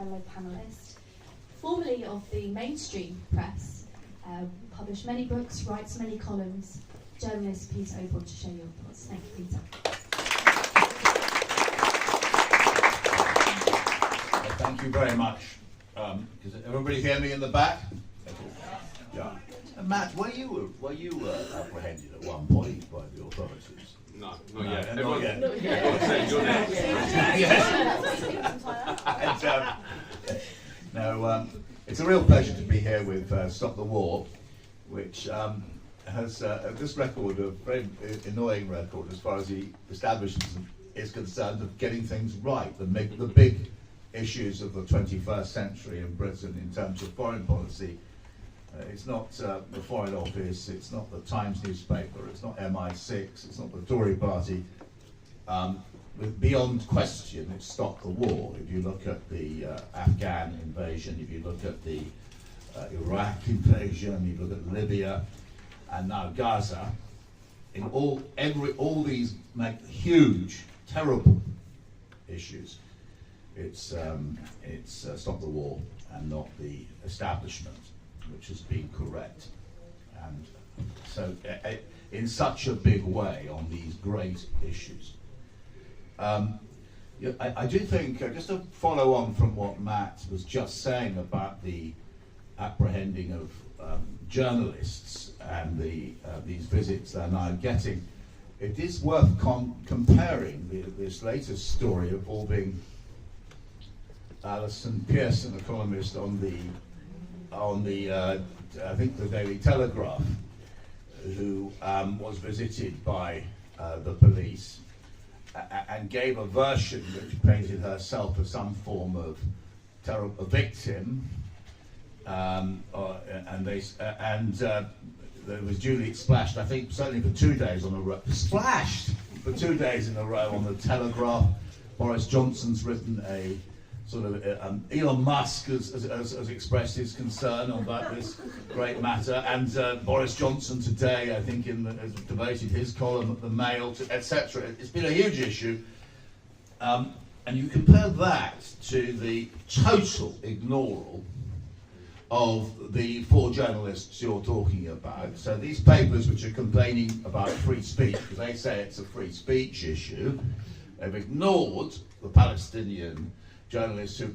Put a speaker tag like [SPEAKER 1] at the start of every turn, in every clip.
[SPEAKER 1] fellow panellist. Formerly of the mainstream press, published many books, writes many columns. Journalist Peter Obourne to share your thoughts. Thank you, Peter.
[SPEAKER 2] Thank you very much. Does everybody hear me in the back? Yeah. And Matt, were you apprehended at one point by the authorities?
[SPEAKER 3] No, not yet.
[SPEAKER 2] Not yet. No, it's a real pleasure to be here with Stop the War, which has this record, a very annoying record as far as the establishment is concerned, of getting things right, the big issues of the 21st century in Britain in terms of foreign policy. It's not the Foreign Office, it's not the Times newspaper, it's not MI6, it's not the Tory party. Beyond question, it's Stop the War. If you look at the Afghan invasion, if you look at the Iraq invasion, you look at Libya, and now Gaza, in all these huge, terrible issues, it's Stop the War and not the establishment, which has been correct. And so in such a big way on these great issues. I do think, just to follow on from what Matt was just saying about the apprehending of journalists and these visits they're now getting, it is worth comparing this latest story involving Alison Pearson, a columnist on the I think the Daily Telegraph, who was visited by the police and gave a version which painted herself as some form of terrible victim, and it was duly splashed. I think certainly for 2 days on a row, splashed for 2 days in a row on the Telegraph. Boris Johnson's written a sort of Elon Musk has expressed his concern about this great matter, and Boris Johnson today, I think, has devoted his column at the Mail to etc. It's been a huge issue, and you compare that to the total ignoral of the 4 journalists you're talking about. So these papers which are complaining about free speech, because they say it's a free speech issue, they've ignored the Palestinian journalists who,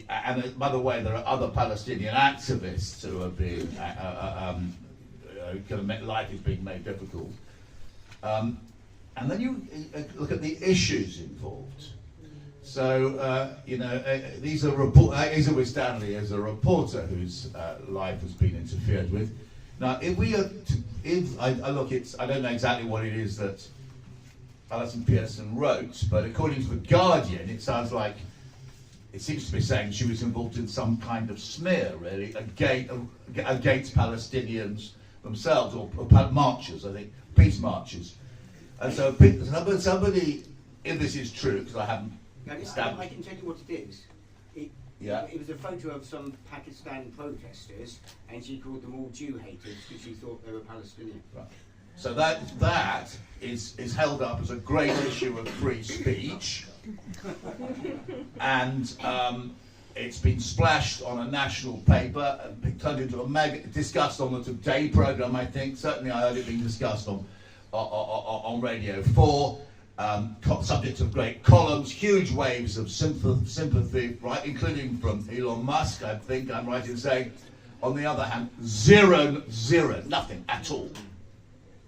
[SPEAKER 2] and by the way, there are other Palestinian activists who are being, life is being made difficult. And then you look at the issues involved. So, these are Isabel Stanley is a reporter whose life has been interfered with. Now, if we are, I don't know exactly what it is that Alison Pearson wrote, but according to The Guardian, it sounds like it seems to be saying she was involved in some kind of smear, really, against Palestinians themselves, or marches, I think, peace marches. And so somebody, if this is true, because I haven't established...
[SPEAKER 4] I can tell you what it is. It was a photo of some Pakistani protesters, and she called them all Jew haters because she thought they were Palestinian.
[SPEAKER 2] Right. So that is held up as a great issue of free speech. And it's been splashed on a national paper and turned into a discussed on the Today programme, I think. Certainly I heard it being discussed on Radio 4. Subject of great columns, huge waves of sympathy, right, including from Elon Musk, I think I'm right in saying. On the other hand, zero, nothing at all.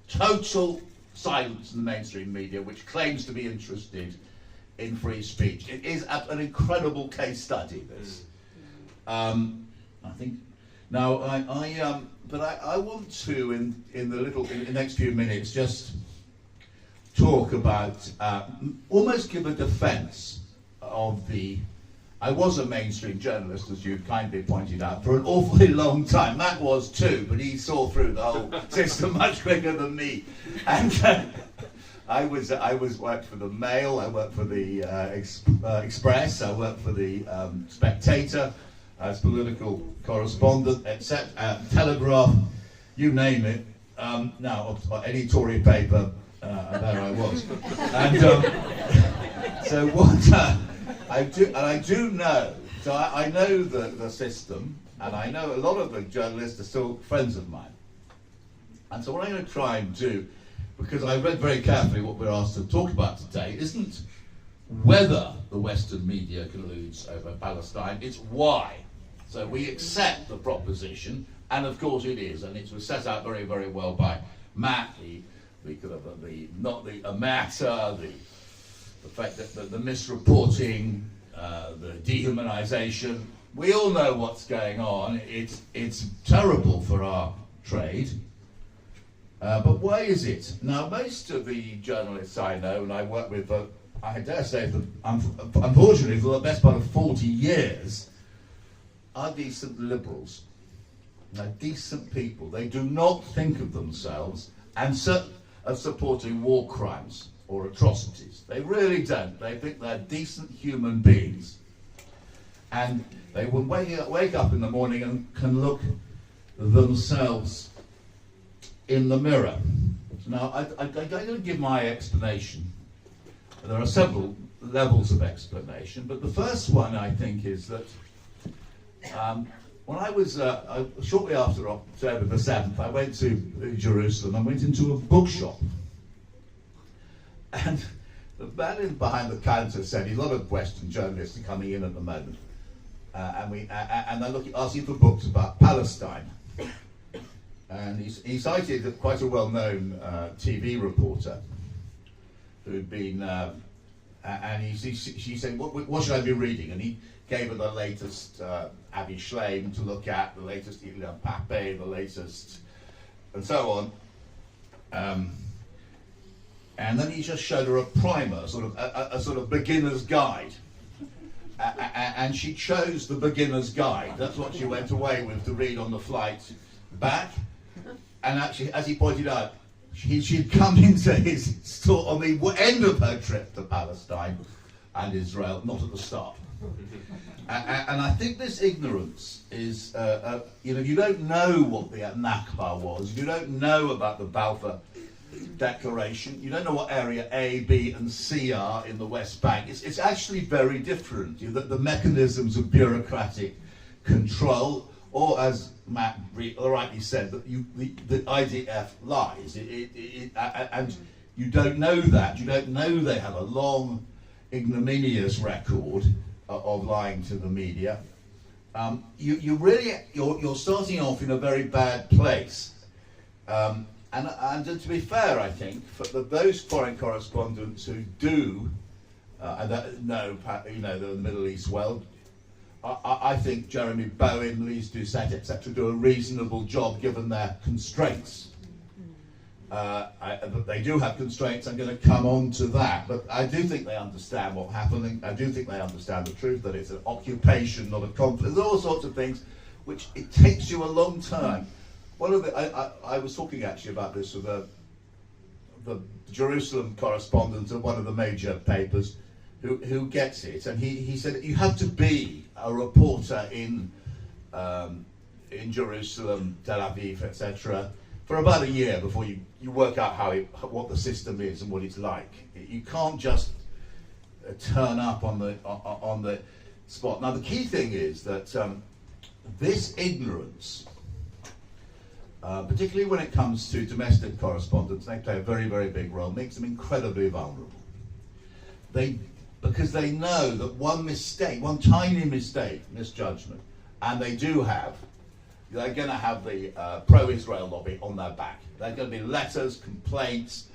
[SPEAKER 2] Total silence in the mainstream media, which claims to be interested in free speech. It is an incredible case study, this. I think. Now, I want to, in the next few minutes, just talk about, almost give a defence of the. I was a mainstream journalist, as you kindly pointed out, for an awfully long time. Matt was too, but he saw through the whole system much quicker than me. And I worked for the Mail, I worked for the Express, I worked for the Spectator as political correspondent, etc. Telegraph, you name it. Now, any Tory paper, there I was. And so what I do know So I know the system, and I know a lot of the journalists are still friends of mine. And so what I'm going to try and do, because I read very carefully what we're asked to talk about today, isn't whether the Western media colludes over Palestine, it's why. So we accept the proposition, and of course it is, and it was set out very, very well by Matt, the matter, the fact that the misreporting, the dehumanization. We all know what's going on. It's terrible for our trade. But why is it? Now, most of the journalists I know, and I work with, I dare say, unfortunately, for the best part of 40 years, are decent liberals. They're decent people. They do not think of themselves as supporting war crimes or atrocities. They really don't. They think they're decent human beings. And they will wake up in the morning and can look themselves in the mirror. Now, I'm going to give my explanation. There are several levels of explanation, but the first one, I think, is that when I was, shortly after October the 7th, I went to Jerusalem and went into a bookshop. And the man behind the counter said, a lot of Western journalists are coming in at the moment, and they're asking for books about Palestine. And he cited quite a well-known TV reporter who'd been, and she said, what should I be reading? And he gave her the latest Avi Schleim to look at, the latest Ilan Pape, the latest, and so on. And then he just showed her a primer, a sort of beginner's guide. And she chose the beginner's guide. That's what she went away with to read on the flight back. And actually, as he pointed out, she'd come into his store on the end of her trip to Palestine and Israel, not at the start. And I think this ignorance is, you don't know what the Nakba was, you don't know about the Balfour Declaration, you don't know what area A, B and C are in the West Bank. It's actually very different. The mechanisms of bureaucratic control, or as Matt rightly said, that the IDF lies, and you don't know that. You don't know they have a long, ignominious record of lying to the media. You're starting off in a very bad place. And to be fair, I think, for those foreign correspondents who do know the Middle East well, I think Jeremy Bowen, Lise Doucette, etc., do a reasonable job given their constraints. They do have constraints. I'm going to come on to that, but I do think they understand what's happening. I do think they understand the truth, that it's an occupation, not a conflict. There's all sorts of things which it takes you a long time. I was talking actually about this with the Jerusalem correspondent of one of the major papers who gets it, and he said that you have to be a reporter in Jerusalem, Tel Aviv, etc., for about a year before you work out what the system is and what it's like. You can't just turn up on the spot. Now the key thing is that this ignorance, particularly when it comes to domestic correspondents, they play a very, very big role, makes them incredibly vulnerable. Because they know that one mistake, one tiny mistake, misjudgment, and they're going to have the pro-Israel lobby on their back. There are going to be letters, complaints,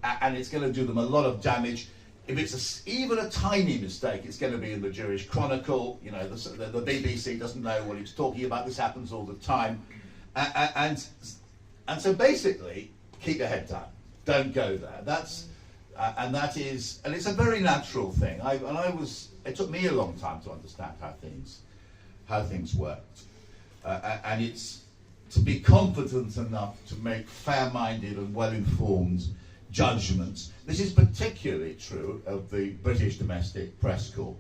[SPEAKER 2] and it's going to do them a lot of damage. If it's even a tiny mistake, it's going to be in the Jewish Chronicle. The BBC doesn't know what it's talking about. This happens all the time. And so basically, keep your head down. Don't go there. And it's a very natural thing. It took me a long time to understand how things worked. And it's to be confident enough to make fair-minded and well-informed judgments. This is particularly true of the British Domestic Press Corps.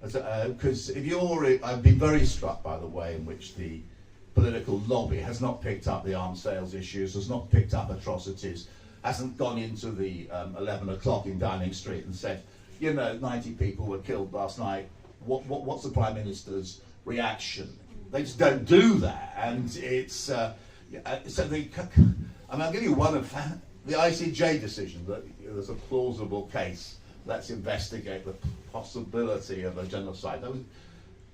[SPEAKER 2] Because I've been very struck by the way in which the political lobby has not picked up the arms sales issues, has not picked up atrocities, hasn't gone into the 11 o'clock in Downing Street and said, 90 people were killed last night what's the Prime Minister's reaction? They just don't do that, and it's so they. I mean, I'll give you one of the ICJ decision that there's a plausible case. Let's investigate the possibility of a genocide.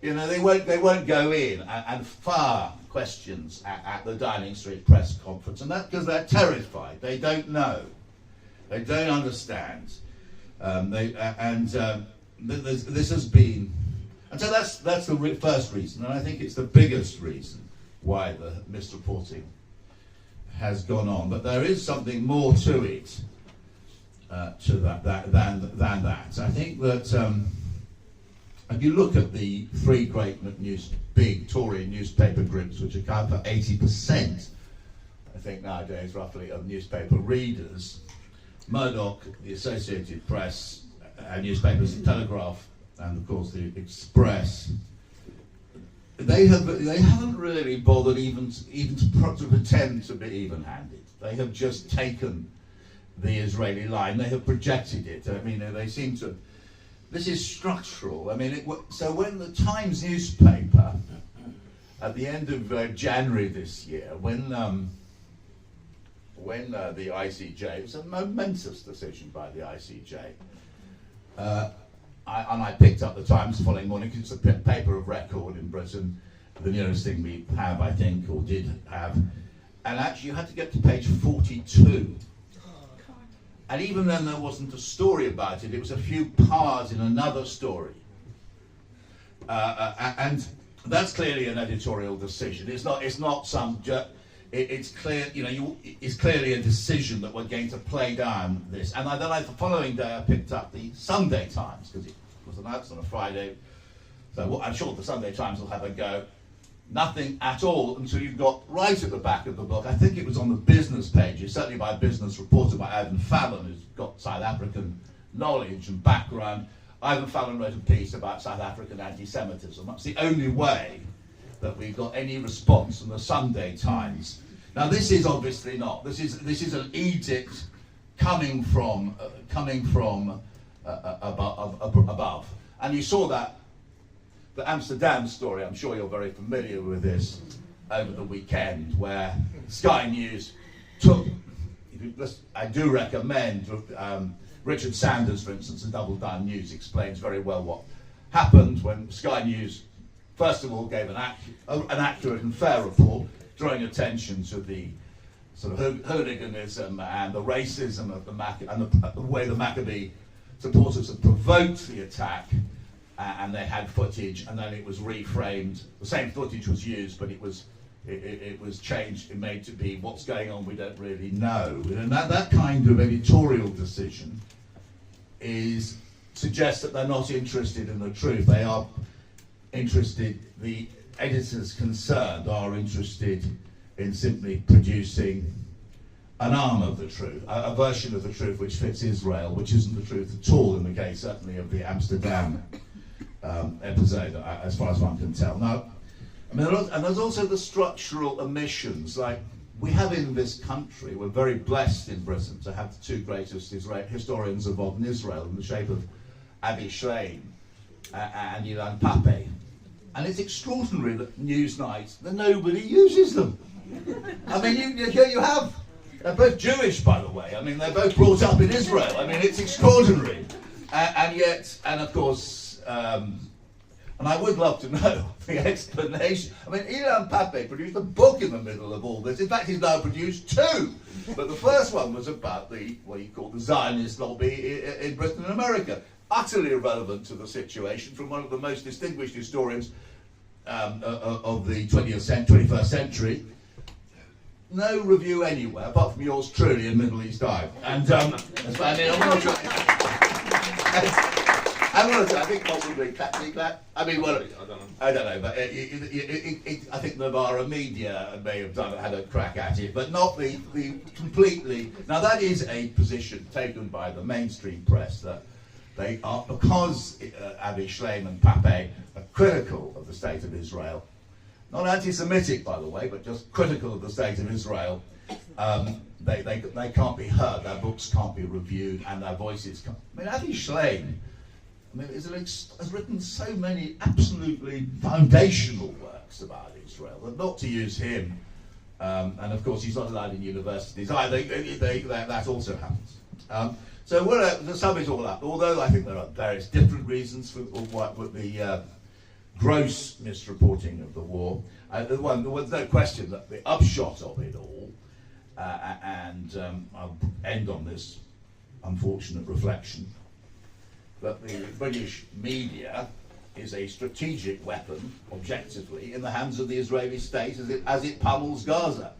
[SPEAKER 2] You know, they won't go in and fire questions at the Downing Street press conference, and that because they're terrified. They don't know, they don't understand. This has been, and so that's the first reason, and I think it's the biggest reason why the misreporting has gone on. But there is something more to it, than that. I think that if you look at the three great big Tory newspaper groups, which account for 80%, I think nowadays roughly, of newspaper readers, Murdoch, the Associated Press, newspapers, the Telegraph, and of course the Express, they haven't really bothered even to pretend to be even-handed. They have just taken the Israeli line. They have projected it. I mean, they seem to. This is structural. I mean, so when the Times newspaper, at the end of January this year, when the ICJ, it was a momentous decision by the ICJ. I picked up the Times the following morning because it's a paper of record in Britain, the nearest thing we have, I think, or did have. And actually, you had to get to page 42. And even then, there wasn't a story about it. It was a few parts in another story. And that's clearly an editorial decision. It's not some. It's clear, you know. It's clearly a decision that we're going to play down this. And then the following day, I picked up the Sunday Times because it was announced on a Friday. So I'm sure the Sunday Times will have a go. Nothing at all until you got right at the back of the book. I think it was on the business pages, certainly by a business reporter by Ivan Fallon, who's got South African knowledge and background. Ivan Fallon wrote a piece about South African anti-Semitism. That's the only way that we've got any response from the Sunday Times. Now, this is obviously not. This is an edict coming from above, and you saw that. The Amsterdam story, I'm sure you're very familiar with this, over the weekend, where Sky News took, I do recommend, Richard Sanders, for instance, in Double Down News explains very well what happened when Sky News, first of all, gave an accurate and fair report, drawing attention to the sort of hooliganism and the racism of the way the Maccabee supporters had provoked the attack. And they had footage, and then it was reframed. The same footage was used, but it was changed and made to be what's going on. We don't really know, and that kind of editorial decision suggests that they're not interested in the truth. They are interested. The editors concerned are interested in simply producing an arm of the truth, a version of the truth which fits Israel, which isn't the truth at all in the case, certainly, of the Amsterdam episode, as far as one can tell. Now, I mean, and there's also the structural omissions. Like we have in this country, we're very blessed in Britain to have the two greatest historians of modern Israel in the shape of Avi Shlaim and Ilan Pape. And it's extraordinary that Newsnight, that nobody uses them. I mean, you have. They're both Jewish, by the way. I mean, they're both brought up in Israel. I mean, it's extraordinary. And yet, and of course, and I would love to know the explanation. I mean, Ilan Pape produced a book in the middle of all this. In fact, he's now produced two. But the first one was about what he called the Zionist lobby in Britain and America. Utterly irrelevant to the situation from one of the most distinguished historians of the 21st century. No review anywhere, apart from yours truly in Middle East Eye. And I'm going to say, I think possibly clap. I mean, well, I don't know, but I think Novara Media may have had a crack at it, but not the completely. Now that is a position taken by the mainstream press that they are, because Avi Shlaim and Pape are critical of the state of Israel, not anti-Semitic, by the way, but just critical of the state of Israel. They can't be heard. Their books can't be reviewed, and their voices can't. I mean, Avi Shlaim I mean, has written so many absolutely foundational works about Israel that not to use him, and of course he's not allowed in universities either, that also happens. So the sum is all up, although I think there are various different reasons for the gross misreporting of the war. There was no question that the upshot of it all, and I'll end on this unfortunate reflection, that the British media is a strategic weapon, objectively, in the hands of the Israeli state as it pummels Gaza.